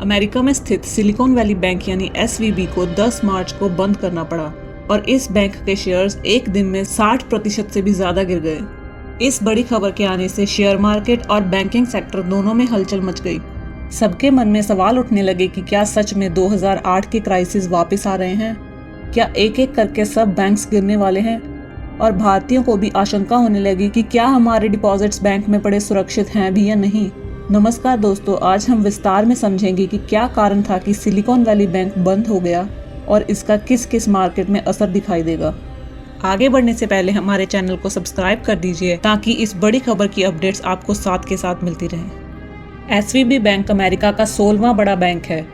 America में स्थित silicon valley bank यानी एसवीबी को 10 मार्च को बंद करना पड़ा और इस बैंक के शेयर्स एक दिन में 60% से भी ज्यादा गिर गए। इस बड़ी खबर के आने से शेयर मार्केट और बैंकिंग सेक्टर दोनों में हलचल मच गई। सबके मन में सवाल उठने लगे कि क्या सच में 2008 के क्राइसिस वापस आ रहे हैं? क्या एक एक करके सब बैंक्स गिरने वाले हैं? और भारतीयों को भी आशंका होने लगी कि क्या हमारे डिपॉजिट्स बैंक में पड़े सुरक्षित हैं भी या नहीं। नमस्कार दोस्तों, आज हम विस्तार में समझेंगे कि क्या कारण था कि सिलिकॉन वैली बैंक बंद हो गया और इसका किस किस मार्केट में असर दिखाई देगा। आगे बढ़ने से पहले हमारे चैनल को सब्सक्राइब कर दीजिए ताकि इस बड़ी खबर की अपडेट्स आपको साथ के साथ मिलती रहें। एसवीबी बैंक अमेरिका का 16वां बड़ा बैंक है।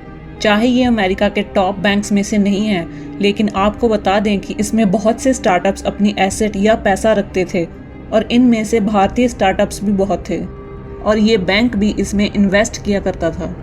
चाहे ये अमेरिका के टॉप बैंक्स में से नहीं है, लेकिन आपको बता दें कि इसमें बहुत से स्टार्टअप्स अपनी एसेट या पैसा रखते थे और इनमें से भारतीय स्टार्टअप्स भी बहुत थे और ये बैंक भी इसमें इन्वेस्ट किया करता था।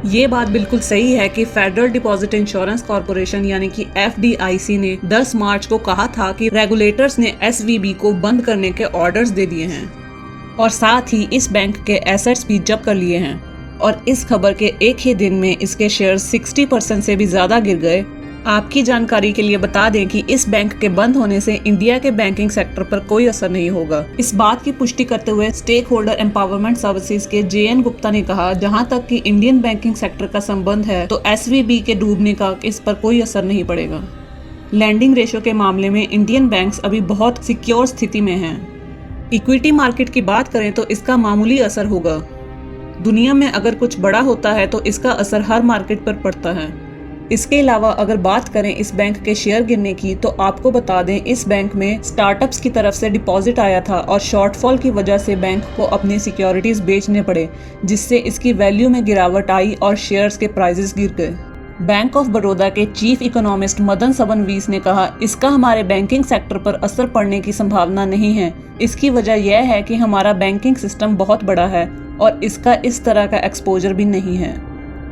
ये बात बिल्कुल सही है कि फेडरल डिपॉजिट इंश्योरेंस कॉर्पोरेशन यानी कि FDIC ने 10 मार्च को कहा था कि रेगुलेटर्स ने SVB को बंद करने के ऑर्डर्स दे दिए हैं और साथ ही इस बैंक के एसेट्स भी जब्त कर लिए हैं। और इस खबर के एक ही दिन में इसके शेयर 60% से भी ज्यादा गिर गए। आपकी जानकारी के लिए बता दें कि इस बैंक के बंद होने से इंडिया के बैंकिंग सेक्टर पर कोई असर नहीं होगा। इस बात की पुष्टि करते हुए स्टेक होल्डर एम्पावरमेंट सर्विसेज के JN गुप्ता ने कहा, जहां तक कि इंडियन बैंकिंग सेक्टर का संबंध है तो SVB के डूबने का इस पर कोई असर नहीं पड़ेगा। लैंडिंग रेशो के मामले में इंडियन बैंक्स अभी बहुत सिक्योर स्थिति में हैं। इक्विटी मार्केट की बात करें तो इसका मामूली असर होगा। दुनिया में अगर कुछ बड़ा होता है तो इसका असर हर मार्केट पर पड़ता है। इसके अलावा अगर बात करें इस बैंक के शेयर गिरने की, तो आपको बता दें इस बैंक में स्टार्टअप्स की तरफ से डिपॉजिट आया था और शॉर्टफॉल की वजह से बैंक को अपनी सिक्योरिटीज बेचने पड़े, जिससे इसकी वैल्यू में गिरावट आई और शेयर्स के प्राइसेस गिर गए। बैंक ऑफ बड़ौदा के चीफ इकोनॉमिस्ट मदन सबनवीस ने कहा, इसका हमारे बैंकिंग सेक्टर पर असर पड़ने की संभावना नहीं है। इसकी वजह यह है कि हमारा बैंकिंग सिस्टम बहुत बड़ा है और इसका इस तरह का एक्सपोजर भी नहीं है।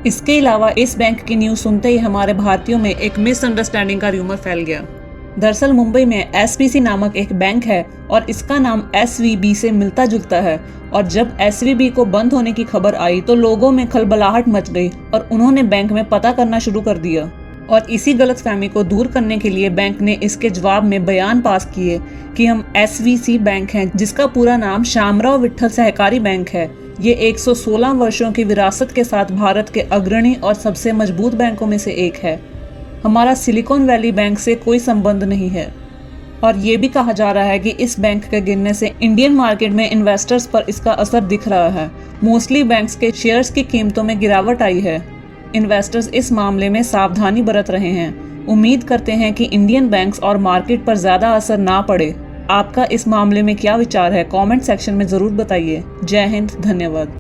इसके अलावा इस बैंक की न्यूज सुनते ही हमारे भारतीयों में एक मिसअंडरस्टैंडिंग का र्यूमर फैल गया। दरअसल मुंबई में SPC नामक एक बैंक है और इसका नाम SVB से मिलता जुलता है और जब SVB को बंद होने की खबर आई तो लोगों में खलबलाहट मच गई और उन्होंने बैंक में पता करना शुरू कर दिया। और इसी गलतफहमी को दूर करने के लिए बैंक ने इसके जवाब में बयान पास किए कि हम SVC बैंक हैं, जिसका पूरा नाम श्यामराव विट्ठल सहकारी बैंक है। ये 116 वर्षों की विरासत के साथ भारत के अग्रणी और सबसे मजबूत बैंकों में से एक है। हमारा सिलिकॉन वैली बैंक से कोई संबंध नहीं है। और ये भी कहा जा रहा है कि इस बैंक के गिरने से इंडियन मार्केट में इन्वेस्टर्स पर इसका असर दिख रहा है। मोस्टली बैंक्स के शेयर्स की कीमतों में गिरावट आई है। इन्वेस्टर्स इस मामले में सावधानी बरत रहे हैं। उम्मीद करते हैं कि इंडियन बैंक्स और मार्केट पर ज्यादा असर ना पड़े। आपका इस मामले में क्या विचार है? कमेंट सेक्शन में जरूर बताइए। जय हिंद, धन्यवाद।